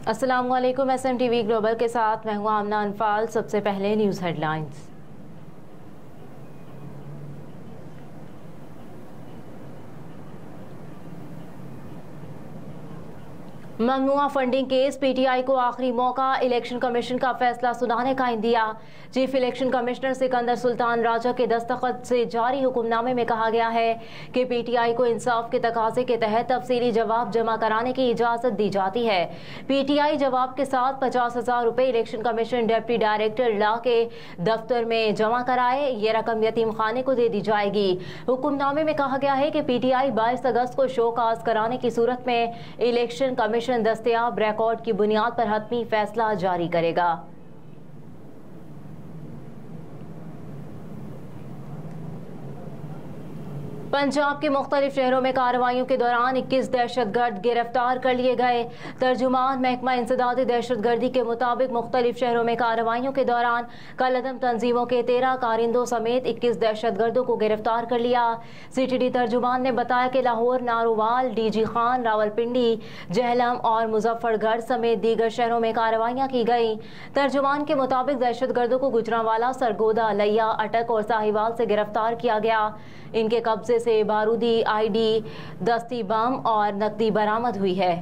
अस्सलामुअलैकुम। SMTV global के साथ मैं हूं आमना अनफाल। सबसे पहले न्यूज़ हेडलाइंस। ममनुआ फंडिंग केस, PTI को आखिरी मौका, इलेक्शन कमीशन का फैसला सुनाने का इंदिया। Chief election commissioner Sikandar Sultan Raja के दस्तखत से जारी हुक्मनामे में कहा गया है कि PTI को इंसाफ के तकाजे के तहत तफसीली जवाब जमा कराने की इजाजत दी जाती है। PTI जवाब के साथ 50,000 रुपए इलेक्शन कमीशन डिप्टी डायरेक्टर ला के दफ्तर में जमा कराए। ये रकम यतीम खाने को दे दी जाएगी। हुक्मनामे में कहा गया है कि PTI 22 अगस्त को शोकाज कराने की सूरत में इलेक्शन कमीशन दस्तयाब रिकॉर्ड की बुनियाद पर हतमी फैसला जारी करेगा। पंजाब के मुख्तलिफ शहरों में कार्रवाइयों के दौरान 21 दहशतगर्द गिरफ्तार कर लिए गए। तर्जुमान महकमा इंसदादी दहशतगर्दी के मुताबिक मुख्तलिफ शहरों में कार्रवाइयों के दौरान कलअदम तंजीमों के 13 कारिंदों समेत 21 दहशतगर्दों को गिरफ्तार कर लिया। CTD तर्जुमान ने बताया कि लाहौर, नारोवाल, DG खान, रावलपिंडी, जहलम और मुजफ्फरगढ़ समेत दीगर शहरों में कार्रवाइयाँ की गई। तर्जुमान के मुताबिक दहशतगर्दों को गुजरांवाला, सरगोदा, लैया, अटक और साहिवाल से गिरफ्तार किया गया। इनके कब्जे से बारूदी, ID, दस्ती बम और नकदी बरामद हुई है।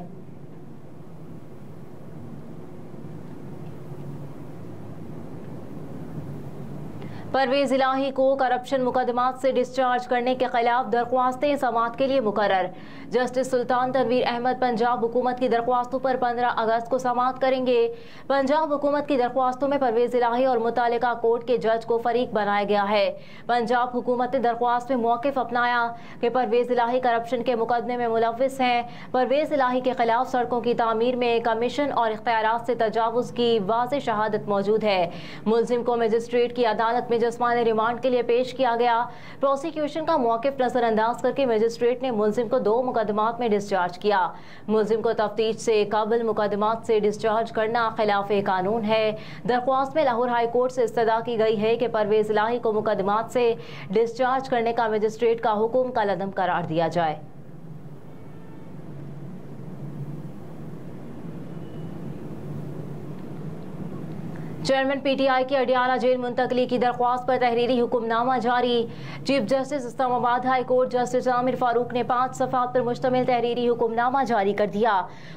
परवेज इलाही को करप्शन मुकदमात से डिस्चार्ज करने के खिलाफ दरख्वास्तें समाअत के लिए मुकर्रर। जस्टिस सुल्तान तनवीर अहमद पंजाब हुकूमत की दरख्वास्तों पर 15 अगस्त को समाअत करेंगे। पंजाब हुकूमत की दरख्वास्तों में परवेज इलाही और मुतालिका कोर्ट के जज को फरीक बनाया गया है। पंजाब हुकूमत ने दरख्वास्त में मौक़िफ़ अपनाया कि परवेज इलाही करप्शन के मुकदमे में मुलव्विस हैं। परवेज इलाही के खिलाफ सड़कों की तामीर में कमीशन और इख्तियारात से तजावुज़ की वाज़ेह शहादत मौजूद है। मुलजिम को मजिस्ट्रेट की अदालत में जिस्मानी रिमांड के लिए पेश किया गया। प्रोसिक्यूशन का मौक़िफ़ नजरअंदाज करके मजिस्ट्रेट ने मुलजिम को 2 मुकदमात में डिस्चार्ज किया। मुलजिम को तफ्तीश से कबल मुकदमात से डिस्चार्ज करना खिलाफ कानून है। दरख्वास्त में लाहौर हाई कोर्ट से इस्तदा की गई है कि परवेज इलाही को मुकदमात से डिस्चार्ज करने का मजिस्ट्रेट का हुक्म कलअदम करार दिया जाए। चेयरमैन PTI की अडियाला जेल मुंतकली की दरख्वास्त पर तहरीरी हुक्मनामा जारी। Chief justice Islamabad high court justice Aamir Farooq ने 5 सफ़ात पर मुश्तमिल तहरीरी हुक्मनामा जारी कर दिया।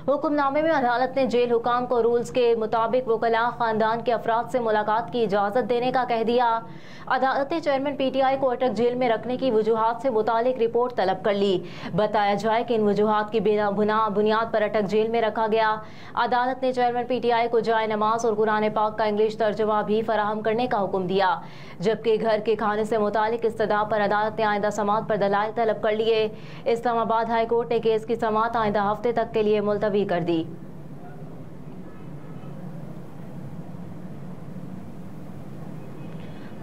हुक्मनामे में अदालत ने जेल हुकाम को रूल्स के मुताबिक वकला खानदान के अफराद से मुलाकात की इजाज़त देने का कह दिया। अदालत ने चेयरमैन PTI को अटक जेल में रखने की वजूहात से मुतालिक रिपोर्ट तलब कर ली। बताया जाए कि इन वजूहात की बुनियाद पर अटक जेल में रखा गया। अदालत ने चेयरमैन PTI को जाए नमाज और कुरान पाक का इंग्लिश तर्जुमा भी फराहम करने का हुक्म दिया। जबकि घर के खाने से मुतालिक इस्तदा पर अदालत ने आइंदा समाअत पर दलाइल तलब कर लिए। इस्लामाबाद हाई कोर्ट ने केस की समाअत आइंदा हफ्ते तक के लिए मुलतवी कर दी।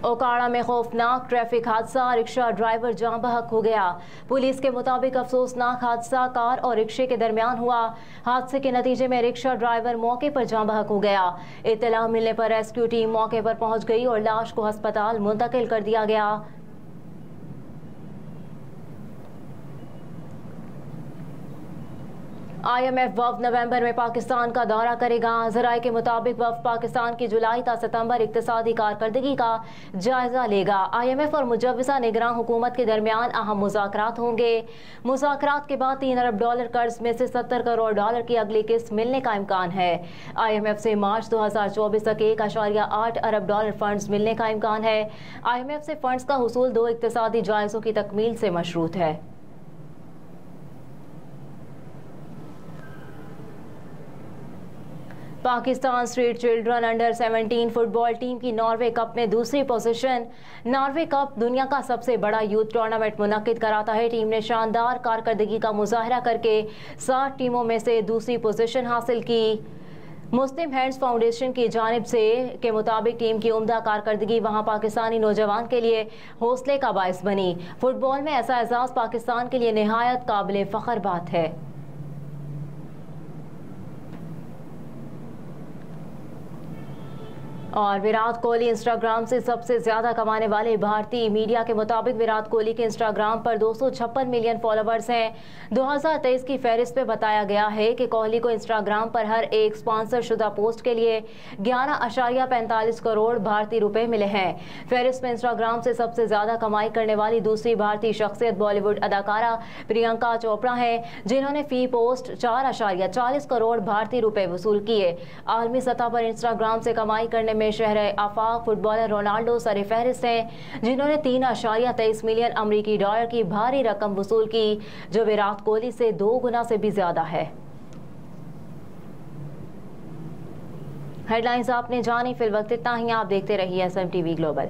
ओकाड़ा में खौफनाक ट्रैफिक हादसा, रिक्शा ड्राइवर जाँ बहक हो गया। पुलिस के मुताबिक अफसोसनाक हादसा कार और रिक्शे के दरमियान हुआ। हादसे के नतीजे में रिक्शा ड्राइवर मौके पर जाँ बहक हो गया। इत्तला मिलने पर रेस्क्यू टीम मौके पर पहुंच गई और लाश को अस्पताल मुंतकिल कर दिया गया। IMF वफ़द नवंबर में पाकिस्तान का दौरा करेगा। ज़राए के मुताबिक वफ़द पाकिस्तान की जुलाई ta सितंबर इक़्तिसादी कारकर्दगी का जायजा लेगा। IMF और मुजव्वज़ा निगरान हुकूमत के दरमियान अहम मुज़ाकरात होंगे। मुज़ाकरात के बाद $3 अरब कर्ज में से $70 करोड़ की अगली किस्त मिलने का इम्कान है। IMF से मार्च 2024 तक $1.8 अरब फंड्स मिलने का इम्कान है। IMF से फंड्स का हुसूल 2 इक़्तिसादी जायज़ों की तकमील से मशरूत है। Pakistan street children under 17 football team की नॉर्वे कप में दूसरी पोजीशन। नॉर्वे कप दुनिया का सबसे बड़ा यूथ टूर्नामेंट मुनक्किद कराता है। टीम ने शानदार कारकर्दगी का मुजाहरा करके 60 टीमों में से दूसरी पोजीशन हासिल की। मुस्लिम हैंड्स फाउंडेशन की जानिब से के मुताबिक टीम की उम्दा कारकर्दगी वहां पाकिस्तानी नौजवान के लिए हौसले का बायस बनी। फुटबॉल में ऐसा एजाज़ पाकिस्तान के लिए निहायत काबिल फ़ख्र बात है। और विराट कोहली इंस्टाग्राम से सबसे ज्यादा कमाने वाले भारतीय। मीडिया के मुताबिक विराट कोहली के इंस्टाग्राम पर 256 मिलियन फॉलोवर्स हैं। 2023 की फहरिस्त में बताया गया है कि कोहली को इंस्टाग्राम पर हर एक स्पॉन्सर शुदा पोस्ट के लिए 11.45 करोड़ भारतीय रुपए मिले हैं। फहरिस्त में इंस्टाग्राम से सबसे ज्यादा कमाई करने वाली दूसरी भारतीय शख्सियत बॉलीवुड अदाकारा प्रियंका चोपड़ा है, जिन्होंने फी पोस्ट 4.40 करोड़ भारतीय रुपए वसूल किए। आलमी सतह पर इंस्टाग्राम से कमाई करने में शहरे आफाक फुटबॉलर रोनाल्डो सरे फहरिस्त हैं, जिन्होंने 3.23 मिलियन अमरीकी डॉलर की भारी रकम वसूल की, जो विराट कोहली से 2 गुना से भी ज्यादा है। हेडलाइंस आपने जानी, फिल वक्त इतना ही। आप देखते रहिए SM TV ग्लोबल।